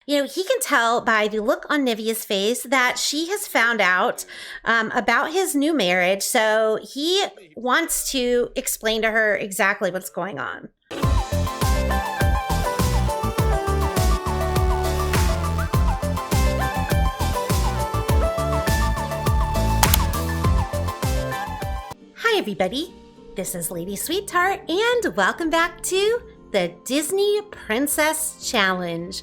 He can tell by the look on Nivia's face that she has found out about his new marriage. So he wants to explain to her exactly what's going on. Hi, everybody. This is Lady Sweetheart, and welcome back to the Disney Princess Challenge.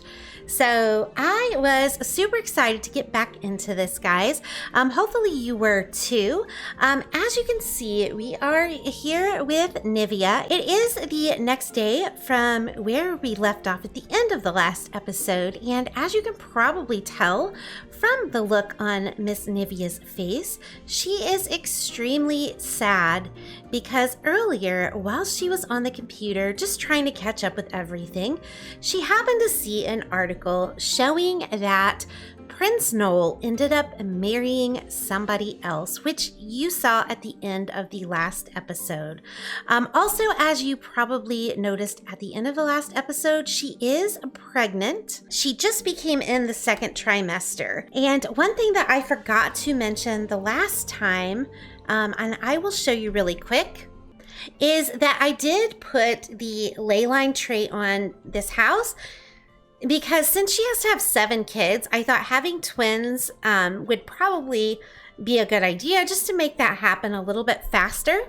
So I was super excited to get back into this, guys. Hopefully you were too. As you can see, we are here with Nivia. It is the next day from where we left off at the end of the last episode. And as you can probably tell from the look on Miss Nivia's face, she is extremely sad because earlier, while she was on the computer just trying to catch up with everything, she happened to see an article showing that Prince Noel ended up marrying somebody else, which you saw at the end of the last episode. Also, as you probably noticed at the end of the last episode, she is pregnant. She just became in the second trimester. And one thing that I forgot to mention the last time, and I will show you really quick, is that I did put the ley line tray on this house because since she has to have 7 kids, I thought having twins would probably be a good idea just to make that happen a little bit faster.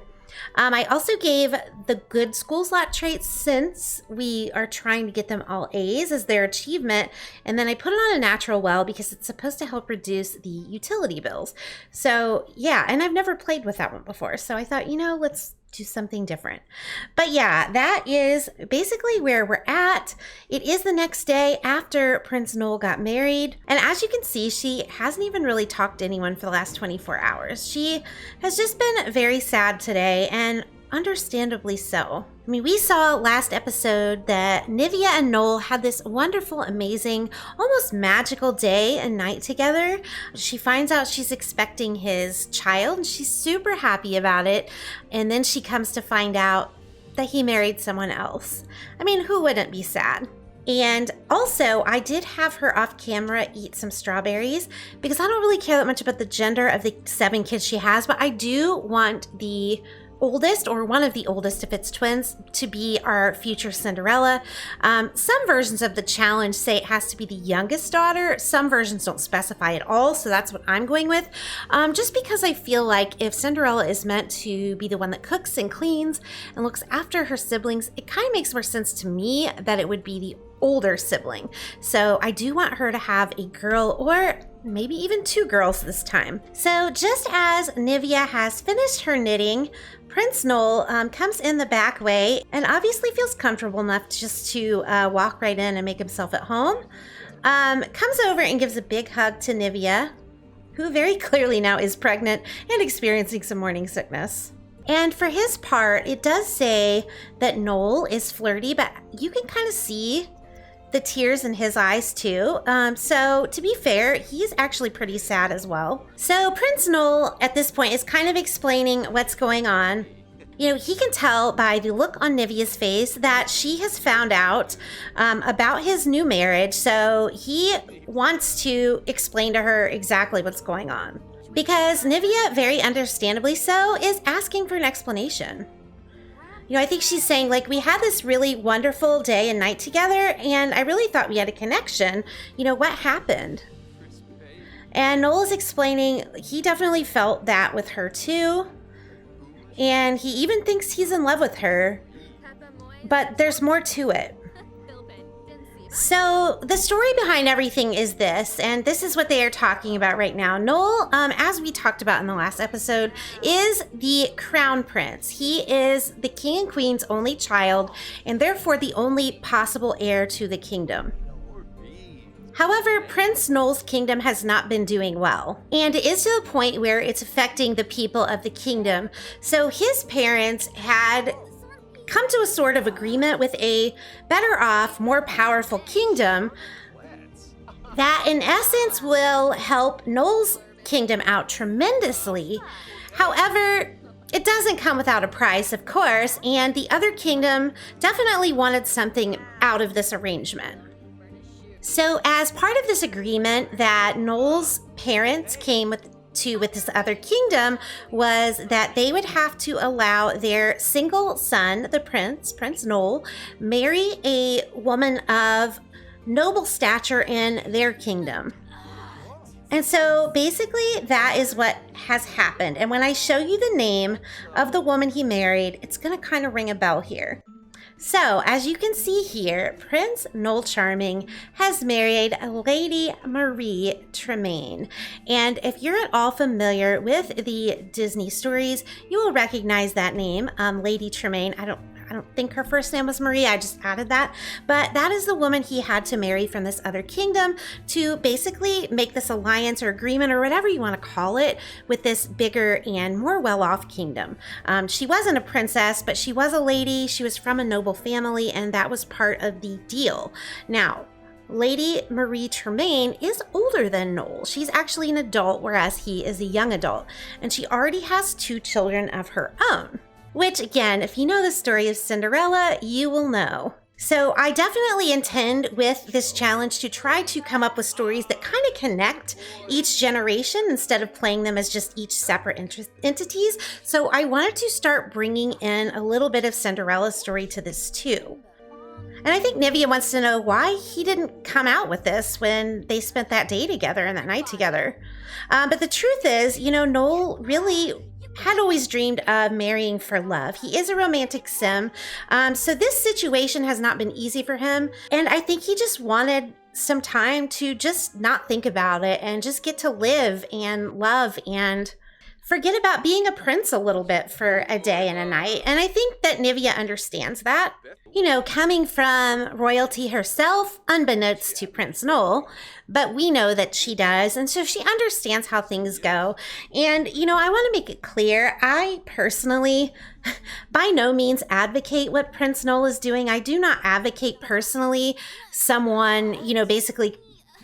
I also gave the good school slot traits since we are trying to get them all A's as their achievement. And then I put it on a natural well because it's supposed to help reduce the utility bills. So yeah, and I've never played with that one before. So I thought, let's do something different. But yeah, that is basically where we're at. It is the next day after Prince Noel got married. And as you can see, she hasn't even really talked to anyone for the last 24 hours. She has just been very sad today, and understandably so. I mean, we saw last episode that Nivia and Noel had this wonderful, amazing, almost magical day and night together. She finds out she's expecting his child, and she's super happy about it. And then she comes to find out that he married someone else. I mean, who wouldn't be sad? And also, I did have her off camera eat some strawberries because I don't really care that much about the gender of the 7 kids she has, but I do want the oldest, or one of the oldest if it's twins, to be our future Cinderella. Some versions of the challenge say it has to be the youngest daughter. Some versions don't specify at all, so that's what I'm going with. Just because I feel like if Cinderella is meant to be the one that cooks and cleans and looks after her siblings, it kind of makes more sense to me that it would be the older sibling. So I do want her to have a girl, or maybe even 2 girls this time. So just as Nivia has finished her knitting, Prince Noel comes in the back way and obviously feels comfortable enough just to walk right in and make himself at home. Comes over and gives a big hug to Nivia, who very clearly now is pregnant and experiencing some morning sickness. And for his part, it does say that Noel is flirty, but you can kind of see the tears in his eyes too. So to be fair, he's actually pretty sad as well. So Prince Noel at this point is kind of explaining what's going on. He can tell by the look on Nivia's face that she has found out about his new marriage. So he wants to explain to her exactly what's going on. Because Nivia, very understandably so, is asking for an explanation. I think she's saying, we had this really wonderful day and night together, and I really thought we had a connection. What happened? And Noel is explaining he definitely felt that with her too. And he even thinks he's in love with her. But there's more to it. So the story behind everything is this, and this is what they are talking about right now. Noel, as we talked about in the last episode, is the crown prince. He is the king and queen's only child, and therefore the only possible heir to the kingdom. However, Prince Noel's kingdom has not been doing well, and it is to the point where it's affecting the people of the kingdom. So his parents had come to a sort of agreement with a better off, more powerful kingdom that in essence will help Noel's kingdom out tremendously. However, it doesn't come without a price, of course, and the other kingdom definitely wanted something out of this arrangement. So as part of this agreement that Noel's parents came with this other kingdom was that they would have to allow their single son, the Prince Noel, marry a woman of noble stature in their kingdom. And so basically that is what has happened. And when I show you the name of the woman he married, it's going to kind of ring a bell here. So, as you can see here, Prince Noel Charming has married Lady Marie Tremaine. And if you're at all familiar with the Disney stories, you will recognize that name, Lady Tremaine. I don't think her first name was Marie. I just added that. But that is the woman he had to marry from this other kingdom to basically make this alliance or agreement or whatever you want to call it with this bigger and more well-off kingdom. She wasn't a princess, but she was a lady. She was from a noble family, and that was part of the deal. Now, Lady Marie Tremaine is older than Noel. She's actually an adult, whereas he is a young adult. And she already has 2 children of her own. Which, again, if you know the story of Cinderella, you will know. So I definitely intend with this challenge to try to come up with stories that kind of connect each generation instead of playing them as just each separate entities. So I wanted to start bringing in a little bit of Cinderella's story to this too. And I think Nivia wants to know why he didn't come out with this when they spent that day together and that night together. But the truth is, Noel really had always dreamed of marrying for love. He is a romantic sim, so this situation has not been easy for him, and I think he just wanted some time to just not think about it and just get to live and love and forget about being a prince a little bit for a day and a night. And I think that Nivia understands that. Coming from royalty herself, unbeknownst to Prince Noel, but we know that she does. And so she understands how things go. And, I want to make it clear, I personally, by no means advocate what Prince Noel is doing. I do not advocate personally someone, basically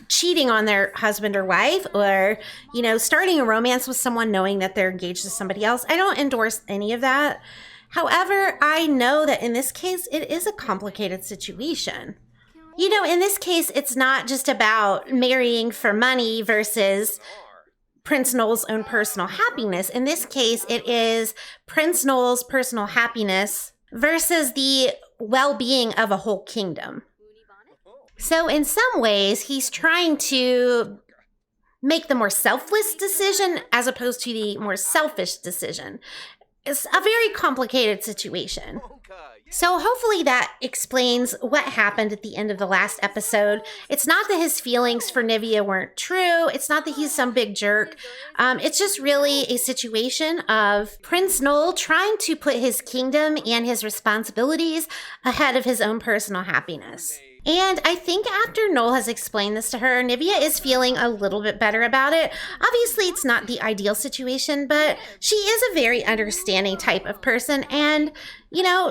cheating on their husband or wife or, starting a romance with someone knowing that they're engaged to somebody else. I don't endorse any of that. However, I know that in this case, it is a complicated situation. In this case, it's not just about marrying for money versus Prince Noel's own personal happiness. In this case, it is Prince Noel's personal happiness versus the well-being of a whole kingdom. So in some ways, he's trying to make the more selfless decision as opposed to the more selfish decision. It's a very complicated situation. So hopefully that explains what happened at the end of the last episode. It's not that his feelings for Nivia weren't true. It's not that he's some big jerk. It's just really a situation of Prince Noel trying to put his kingdom and his responsibilities ahead of his own personal happiness. And I think after Noel has explained this to her, Nivia is feeling a little bit better about it. Obviously, it's not the ideal situation, but she is a very understanding type of person. And,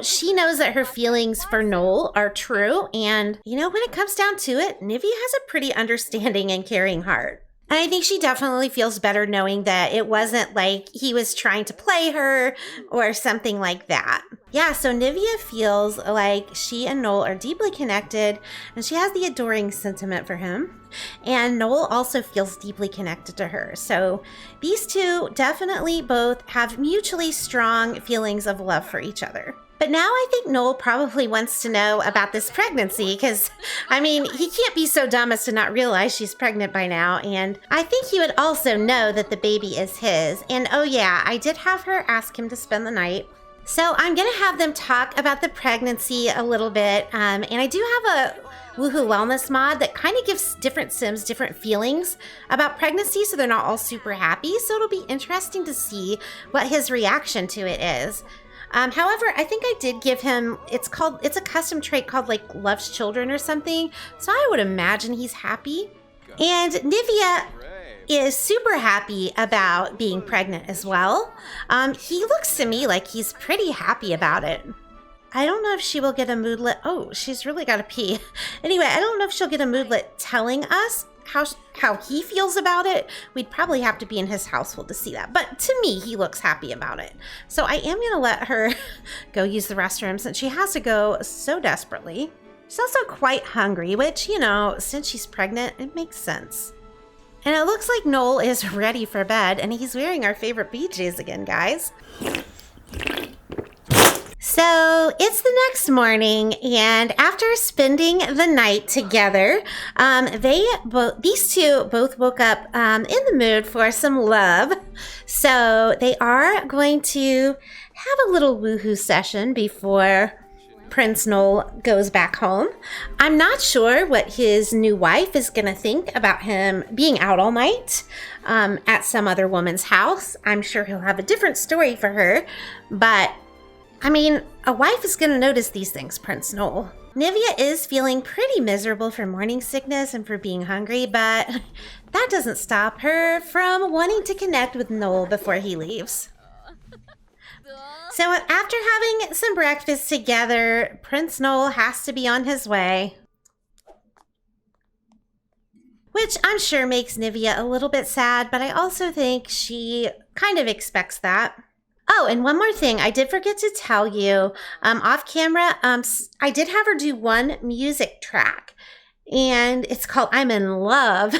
she knows that her feelings for Noel are true. And, when it comes down to it, Nivia has a pretty understanding and caring heart. And I think she definitely feels better knowing that it wasn't like he was trying to play her or something like that. Yeah, so Nivia feels like she and Noel are deeply connected, and she has the adoring sentiment for him. And Noel also feels deeply connected to her. So these two definitely both have mutually strong feelings of love for each other. But now I think Noel probably wants to know about this pregnancy because, he can't be so dumb as to not realize she's pregnant by now. And I think he would also know that the baby is his. And oh yeah, I did have her ask him to spend the night. So I'm going to have them talk about the pregnancy a little bit. And I do have a Woohoo Wellness mod that kind of gives different Sims different feelings about pregnancy, so they're not all super happy. So it'll be interesting to see what his reaction to it is. However, I think I did give him, it's a custom trait called loves children or something. So I would imagine he's happy. And Nivia is super happy about being pregnant as well. He looks to me like he's pretty happy about it. I don't know if she will get a moodlet. Oh, she's really got to pee. Anyway, I don't know if she'll get a moodlet telling us how he feels about it. We'd probably have to be in his household to see that. But to me, he looks happy about it. So I am going to let her go use the restroom since she has to go so desperately. She's also quite hungry, which, you know, since she's pregnant, it makes sense. And it looks like Noel is ready for bed, and he's wearing our favorite PJs again, guys. So it's the next morning, and after spending the night together, these two both woke up in the mood for some love. So they are going to have a little woohoo session before Prince Noel goes back home. I'm not sure what his new wife is going to think about him being out all night at some other woman's house. I'm sure he'll have a different story for her, but I mean, a wife is going to notice these things, Prince Noel. Nivia is feeling pretty miserable from morning sickness and for being hungry, but that doesn't stop her from wanting to connect with Noel before he leaves. So after having some breakfast together, Prince Noel has to be on his way. Which I'm sure makes Nivia a little bit sad, but I also think she kind of expects that. Oh, and one more thing. I did forget to tell you, off camera, I did have her do one music track, and it's called I'm in Love.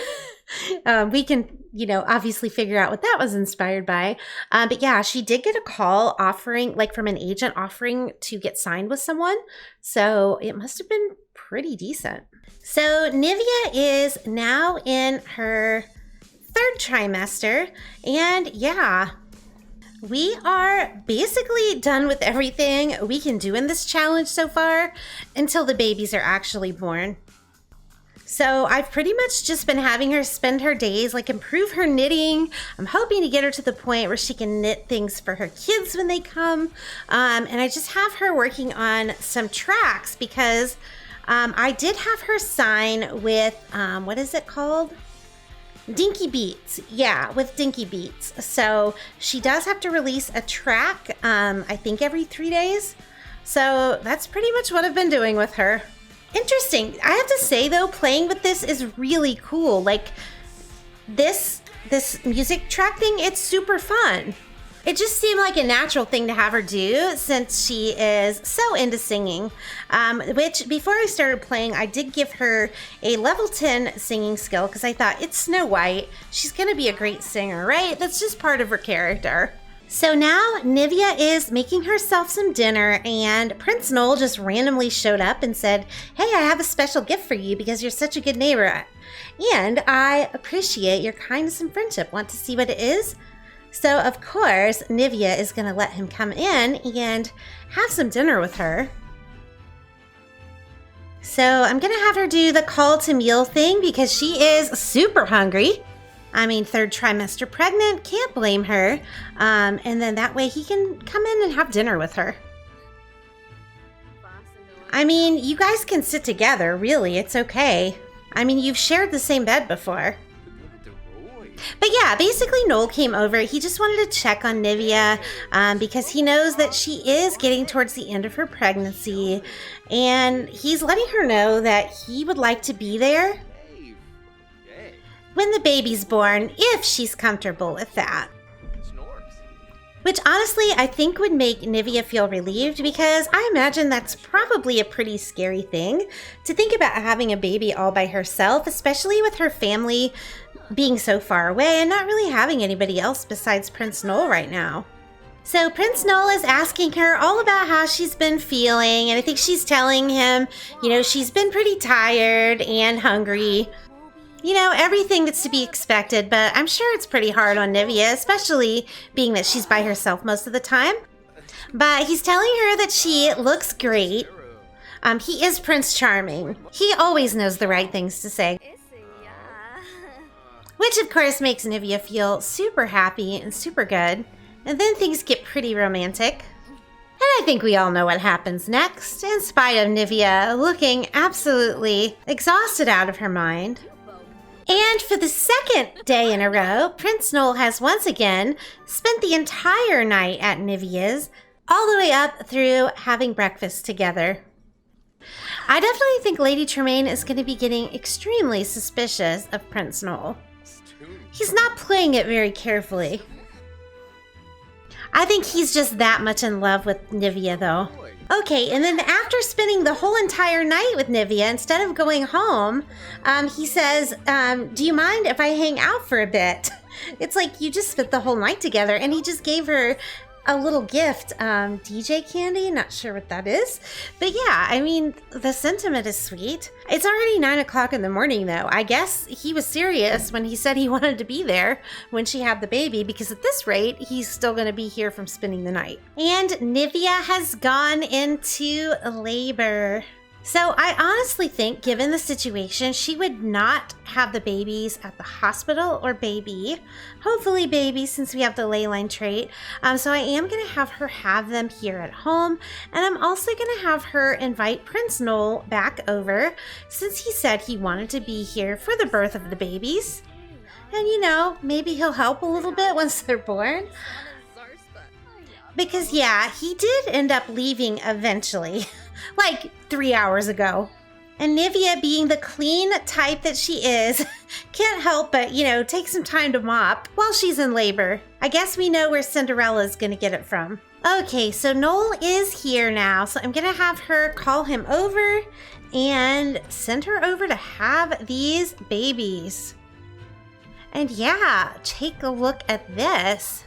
We can, you know, obviously figure out what that was inspired by. But yeah, she did get a call offering, like from an agent offering to get signed with someone. So it must have been pretty decent. So Nivia is now in her 3rd trimester, and yeah, we are basically done with everything we can do in this challenge so far until the babies are actually born. So I've pretty much just been having her spend her days, like improve her knitting. I'm hoping to get her to the point where she can knit things for her kids when they come. And I just have her working on some tracks because I did have her sign with, what is it called? Dinky Beats. Yeah, with Dinky Beats. So she does have to release a track, I think every 3 days. So that's pretty much what I've been doing with her. Interesting. I have to say though, playing with this is really cool. Like this music track thing, it's super fun. It just seemed like a natural thing to have her do since she is so into singing. Which before I started playing, I did give her a level 10 singing skill because I thought it's Snow White. She's going to be a great singer, right? That's just part of her character. So now Nivia is making herself some dinner, and Prince Noel just randomly showed up and said, "Hey, I have a special gift for you because you're such a good neighbor. And I appreciate your kindness and friendship. Want to see what it is?" So of course, Nivia is going to let him come in and have some dinner with her. So I'm going to have her do the call to meal thing because she is super hungry. I mean, 3rd trimester pregnant, can't blame her. And then that way he can come in and have dinner with her. I mean, you guys can sit together, really, it's okay. I mean, you've shared the same bed before. But yeah, basically Noel came over. He just wanted to check on Nivia because he knows that she is getting towards the end of her pregnancy. And he's letting her know that he would like to be there when the baby's born, if she's comfortable with that. Which honestly, I think would make Nivia feel relieved because I imagine that's probably a pretty scary thing to think about having a baby all by herself, especially with her family being so far away and not really having anybody else besides Prince Noel right now. So Prince Noel is asking her all about how she's been feeling, and I think she's telling him, you know, she's been pretty tired and hungry. You know, everything that's to be expected, but I'm sure it's pretty hard on Nivia, especially being that she's by herself most of the time. But he's telling her that she looks great. He is Prince Charming. He always knows the right things to say. Which of course makes Nivia feel super happy and super good. And then things get pretty romantic. And I think we all know what happens next, in spite of Nivia looking absolutely exhausted out of her mind. And for the 2nd day in a row, Prince Noel has once again spent the entire night at Nivia's, all the way up through having breakfast together. I definitely think Lady Tremaine is going to be getting extremely suspicious of Prince Noel. He's not playing it very carefully. I think he's just that much in love with Nivia, though. Okay, and then after spending the whole entire night with Nivia, instead of going home, he says, do you mind if I hang out for a bit? It's like you just spent the whole night together, and he just gave her a little gift, DJ candy, not sure what that is. But yeah, I mean, the sentiment is sweet. It's already 9 o'clock in the morning though. I guess he was serious when he said he wanted to be there when she had the baby, because at this rate, he's still gonna be here from spending the night. And Nivia has gone into labor. So I honestly think, given the situation, she would not have the babies at the hospital, or baby. Hopefully baby, since we have the ley line trait. So I am going to have her have them here at home. And I'm also going to have her invite Prince Noel back over, since he said he wanted to be here for the birth of the babies. And you know, maybe he'll help a little bit once they're born. Because yeah, he did end up leaving eventually. Like 3 hours ago. And Nivia, being the clean type that she is, can't help but, you know, take some time to mop while she's in labor. I guess we know where Cinderella's gonna get it from. Okay, so Noel is here now, so I'm gonna have her call him over and send her over to have these babies. And yeah, take a look at this.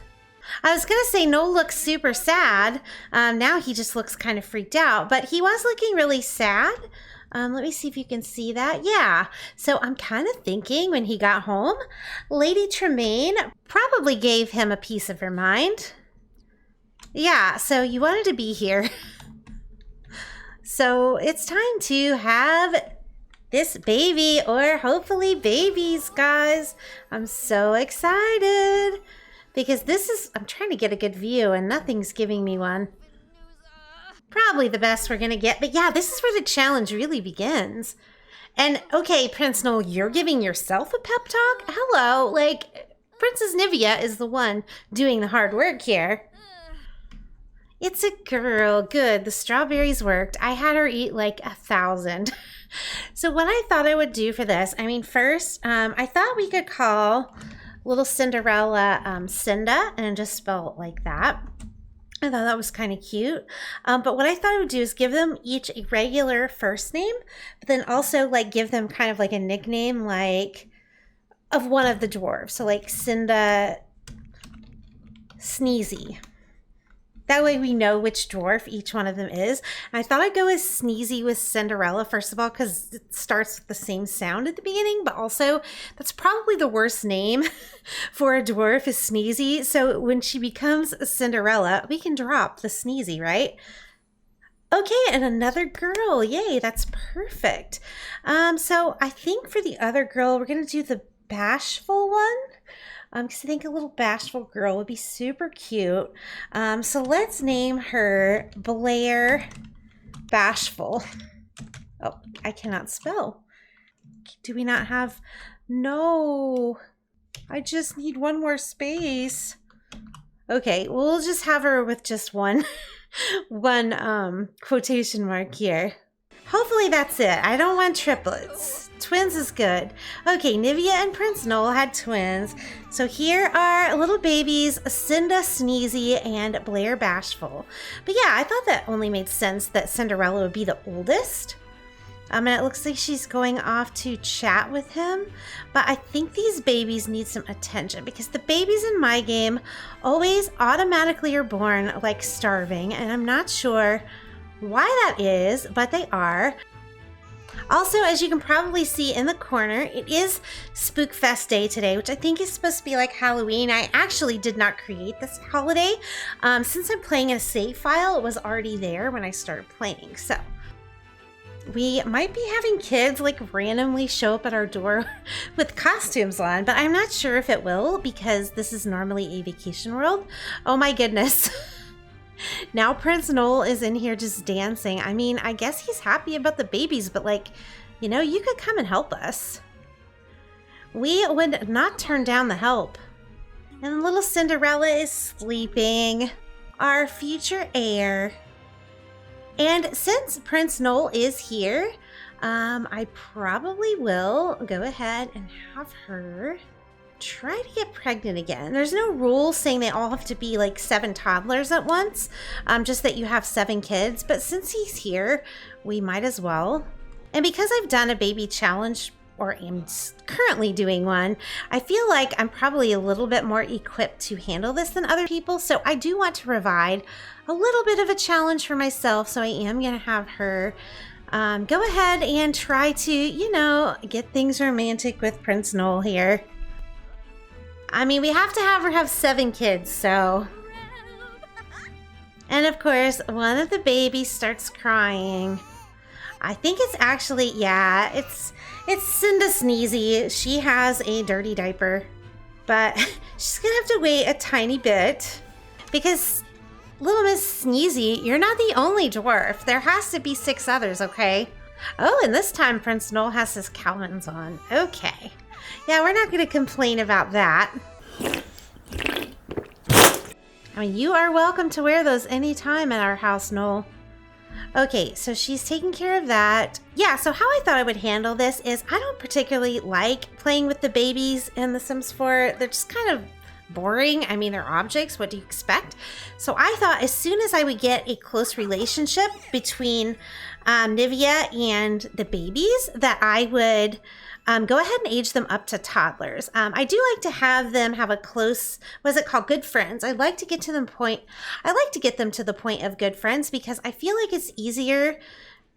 I was going to say Noel looks super sad. Now he just looks kind of freaked out, but he was looking really sad. Let me see if you can see that. Yeah. So I'm kind of thinking when he got home, Lady Tremaine probably gave him a piece of her mind. Yeah, so you wanted to be here. So it's time to have this baby, or hopefully babies, guys. I'm so excited. Because this is, I'm trying to get a good view and nothing's giving me one. Probably the best we're gonna get, but yeah, this is where the challenge really begins. And okay, Prince Noel, you're giving yourself a pep talk? Hello, like, Princess Nivia is the one doing the hard work here. It's a girl, good, the strawberries worked. I had her eat like 1,000. So what I thought I would do for this, I mean, first, I thought we could call little Cinderella Cinda, and just spell it like that. I thought that was kind of cute. But what I thought I would do is give them each a regular first name, but then also like give them kind of like a nickname, like of one of the dwarves. So like Cinda Sneezy. That way we know which dwarf each one of them is. And I thought I'd go with Sneezy with Cinderella, first of all, because it starts with the same sound at the beginning, but also that's probably the worst name for a dwarf is Sneezy. So when she becomes Cinderella, we can drop the Sneezy, right? Okay, and another girl. Yay, that's perfect. So I think for the other girl, we're going to do the bashful one. Because I think a little bashful girl would be super cute. So let's name her Blair Bashful. Oh, I cannot spell. Do we not have? No. I just need one more space. Okay, we'll just have her with just one quotation mark here. Hopefully that's it. I don't want triplets. Twins is good. Okay, Nivia and Prince Noel had twins. So here are little babies, Cinda Sneezy and Blair Bashful. But yeah, I thought that only made sense that Cinderella would be the oldest. And it looks like she's going off to chat with him. But I think these babies need some attention, because the babies in my game always automatically are born like starving. And I'm not sure why that is, but they are. Also, as you can probably see in the corner, it is Spookfest Day today, which I think is supposed to be like Halloween. I actually did not create this holiday. Since I'm playing in a save file, it was already there when I started playing. So we might be having kids like randomly show up at our door with costumes on, but I'm not sure if it will, because this is normally a vacation world. Oh my goodness. Now Prince Noel is in here just dancing. I mean, I guess he's happy about the babies, but like, you know, you could come and help us. We would not turn down the help. And little Cinderella is sleeping. Our future heir. And since Prince Noel is here, I probably will go ahead and have her try to get pregnant again. There's no rule saying they all have to be like 7 toddlers at once, just that you have 7 kids. But since he's here, we might as well. And because I've done a baby challenge, or am currently doing one, I feel like I'm probably a little bit more equipped to handle this than other people. So I do want to provide a little bit of a challenge for myself. So I am going to have her go ahead and try to, you know, get things romantic with Prince Noel here. I mean, we have to have her have 7 kids, so. And of course, one of the babies starts crying. I think it's actually, yeah, it's Cinda Sneezy. She has a dirty diaper, but she's gonna have to wait a tiny bit because Little Miss Sneezy, you're not the only dwarf. There has to be 6 others, okay? Oh, and this time Prince Noel has his Calvins on. Okay. Yeah, we're not gonna complain about that. I mean, you are welcome to wear those anytime at our house, Noel. Okay, so she's taking care of that. Yeah, so how I thought I would handle this is I don't particularly like playing with the babies in The Sims 4. They're just kind of boring. I mean, they're objects. What do you expect? So I thought as soon as I would get a close relationship between Nivia and the babies, that I would go ahead and age them up to toddlers. I do like to have them have a close, what is it called? Good friends. I like to get to the point. I like to get them to the point of good friends because I feel like it's easier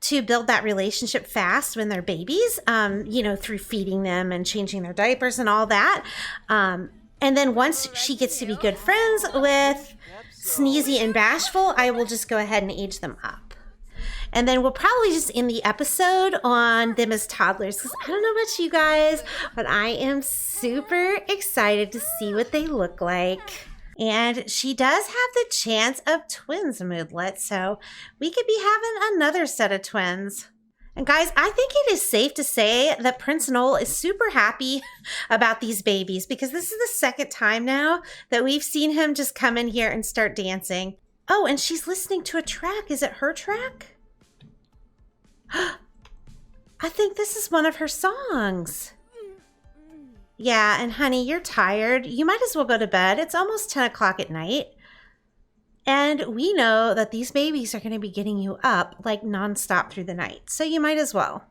to build that relationship fast when they're babies, you know, through feeding them and changing their diapers and all that. And then once she gets to be good friends with Sneezy and Bashful, I will just go ahead and age them up. And then we'll probably just end the episode on them as toddlers. Because I don't know about you guys, but I am super excited to see what they look like. And she does have the chance of twins moodlet. So we could be having another set of twins. And guys, I think it is safe to say that Prince Noel is super happy about these babies. Because this is the second time now that we've seen him just come in here and start dancing. Oh, and she's listening to a track. Is it her track? I think this is one of her songs. Yeah, and honey, you're tired. You might as well go to bed. It's almost 10 o'clock at night. And we know that these babies are going to be getting you up like nonstop through the night. So you might as well.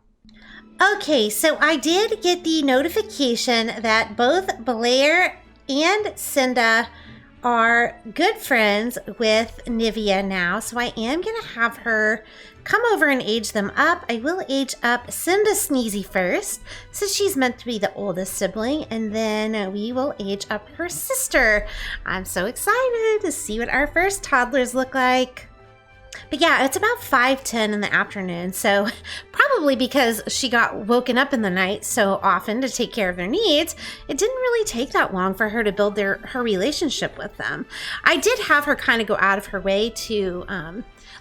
Okay, so I did get the notification that both Blair and Cinda are good friends with Nivia now. So I am going to have her come over and age them up. I will age up Cinda Sneezy first, since she's meant to be the oldest sibling, and then we will age up her sister. I'm so excited to see what our first toddlers look like. But yeah, it's about 5:10 in the afternoon, so probably because she got woken up in the night so often to take care of their needs, it didn't really take that long for her to build her relationship with them. I did have her kind of go out of her way to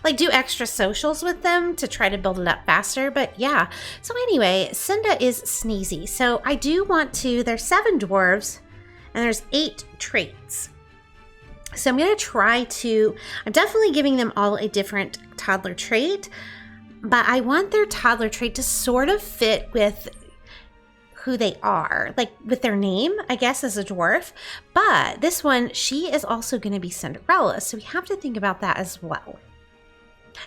like do extra socials with them to try to build it up faster, but yeah. So anyway, Cinda is Sneezy. So I do want to, there's 7 dwarves and there's 8 traits. So I'm going to try to, I'm definitely giving them all a different toddler trait, but I want their toddler trait to sort of fit with who they are, like with their name, I guess, as a dwarf. But this one, she is also going to be Cinderella, so we have to think about that as well.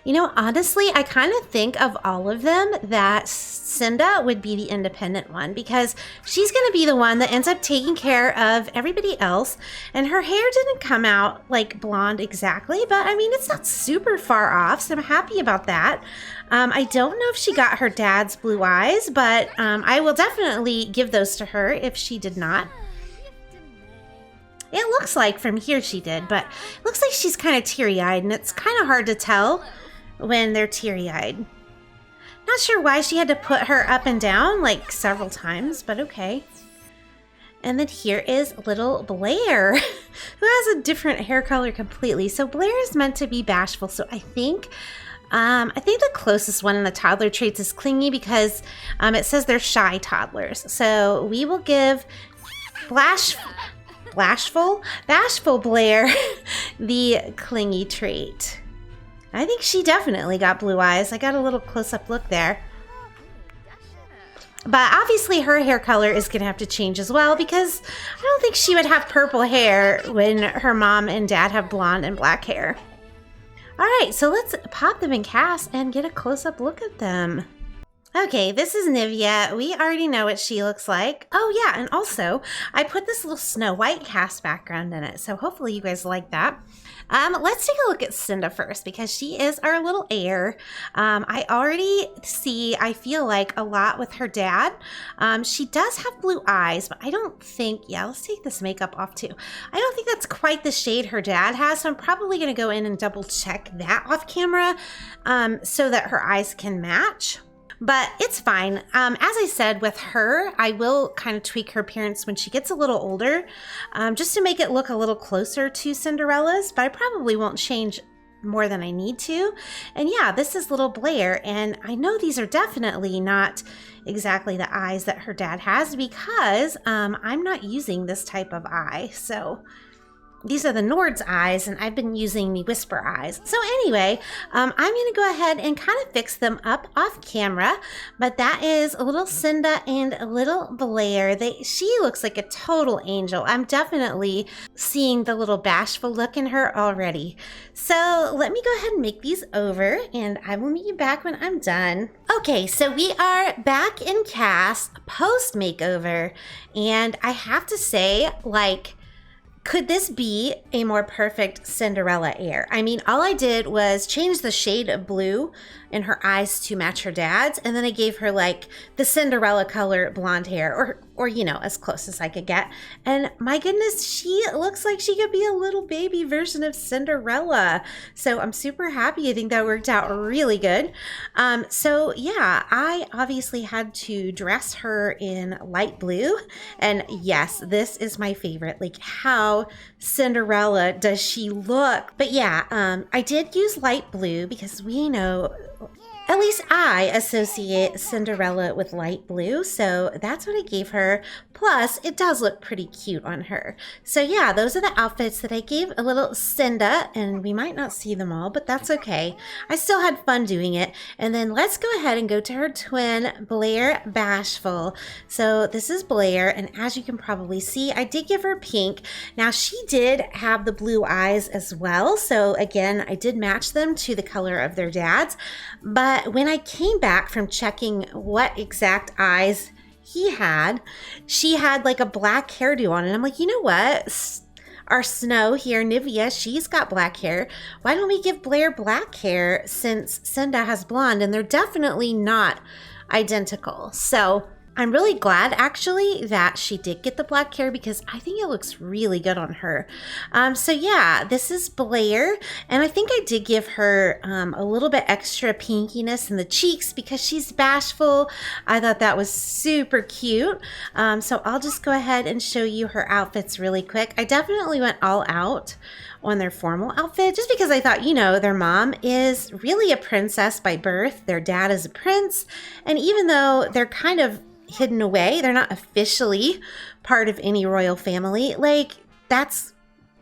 You know, honestly, I kind of think of all of them that Cinda would be the independent one because she's going to be the one that ends up taking care of everybody else. And her hair didn't come out like blonde exactly, but I mean, it's not super far off, so I'm happy about that. I don't know if she got her dad's blue eyes, but I will definitely give those to her if she did not. It looks like from here she did, but it looks like she's kind of teary-eyed, and it's kind of hard to tell when they're teary-eyed. Not sure why she had to put her up and down like several times, but okay. And then here is little Blair, who has a different hair color completely. So Blair is meant to be bashful, so I think the closest one in the toddler traits is clingy because it says they're shy toddlers. So we will give Bashful Blair the clingy trait. I think she definitely got blue eyes. I got a little close-up look there. But obviously her hair color is going to have to change as well because I don't think she would have purple hair when her mom and dad have blonde and black hair. All right, so let's pop them in cast and get a close-up look at them. Okay, this is Nivia. We already know what she looks like. Oh yeah, and also I put this little Snow White cast background in it, so hopefully you guys like that. Let's take a look at Cinda first because she is our little heir. I already see, I feel like, a lot with her dad. She does have blue eyes, but I don't think, yeah, let's take this makeup off too. I don't think that's quite the shade her dad has, so I'm probably going to go in and double check that off camera so that her eyes can match. But it's fine. As I said, with her, I will kind of tweak her appearance when she gets a little older, just to make it look a little closer to Cinderella's, but I probably won't change more than I need to. And yeah, this is little Blair, and I know these are definitely not exactly the eyes that her dad has because I'm not using this type of eye. So these are the Nord's eyes, and I've been using the Whisper eyes. So anyway, I'm going to go ahead and kind of fix them up off camera. But that is a little Cinda and a little Blair. She looks like a total angel. I'm definitely seeing the little bashful look in her already. So let me go ahead and make these over, and I will meet you back when I'm done. Okay, so we are back in cast post makeover, and I have to say, like, could this be a more perfect Cinderella heir? I mean, all I did was change the shade of blue in her eyes to match her dad's, and then I gave her like the Cinderella color blonde hair, or you know, as close as I could get. And my goodness, she looks like she could be a little baby version of Cinderella. So I'm super happy. I think that worked out really good. So yeah, I obviously had to dress her in light blue, and yes, this is my favorite. Like, how Cinderella does she look? But yeah, I did use light blue because we know, at least I associate Cinderella with light blue, so that's what I gave her. Plus, it does look pretty cute on her. So yeah, those are the outfits that I gave a little Cinda, and we might not see them all, but that's okay. I still had fun doing it. And then let's go ahead and go to her twin, Blair Bashful. So this is Blair, and as you can probably see, I did give her pink. Now, she did have the blue eyes as well, so again, I did match them to the color of their dad's. But when I came back from checking what exact eyes he had, she had like a black hairdo on, and I'm like, you know what? Our Snow here, Nivia, she's got black hair. Why don't we give Blair black hair since Cinda has blonde, and they're definitely not identical. So I'm really glad actually that she did get the black hair because I think it looks really good on her. So yeah, this is Blair, and I think I did give her a little bit extra pinkiness in the cheeks because she's bashful. I thought that was super cute. So I'll just go ahead and show you her outfits really quick. I definitely went all out on their formal outfit just because I thought, you know, their mom is really a princess by birth. Their dad is a prince, and even though they're kind of hidden away, they're not officially part of any royal family, like, that's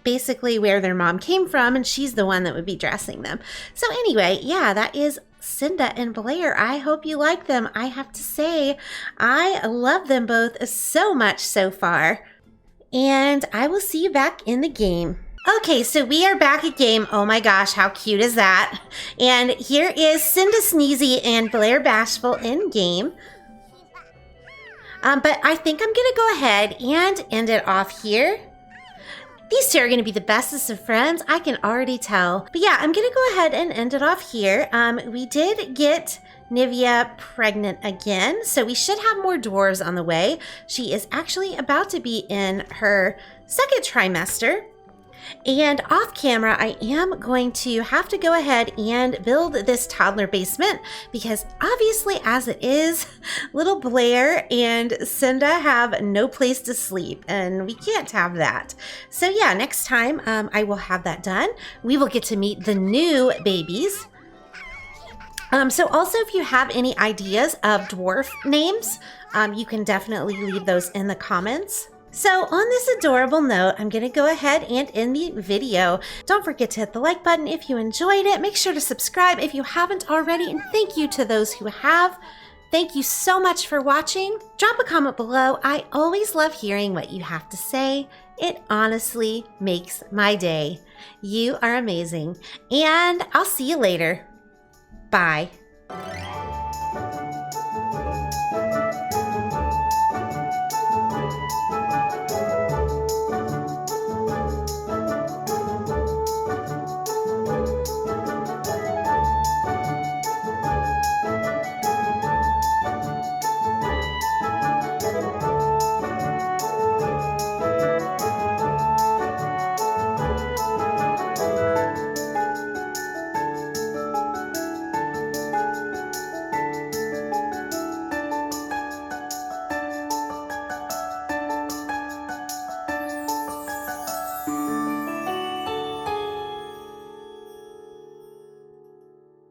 basically where their mom came from, and she's the one that would be dressing them. So anyway, yeah, that is Cinda and Blair. I hope you like them. I have to say, I love them both so much so far, and I will see you back in the game. Okay, so we are back at game. Oh my gosh, how cute is that? And here is Cinda Sneezy and Blair Bashful in game. But I think I'm going to go ahead and end it off here. These two are going to be the bestest of friends. I can already tell. But yeah, I'm going to go ahead and end it off here. We did get Nivia pregnant again, so we should have more dwarves on the way. She is actually about to be in her second trimester. And off camera, I am going to have to go ahead and build this toddler basement because obviously, as it is, little Blair and Cinda have no place to sleep, and we can't have that. So yeah, next time I will have that done. We will get to meet the new babies. So also, if you have any ideas of dwarf names, you can definitely leave those in the comments. So on this adorable note, I'm going to go ahead and end the video. Don't forget to hit the like button if you enjoyed it. Make sure to subscribe if you haven't already, and thank you to those who have. Thank you so much for watching. Drop a comment below. I always love hearing what you have to say. It honestly makes my day. You are amazing. And I'll see you later. Bye.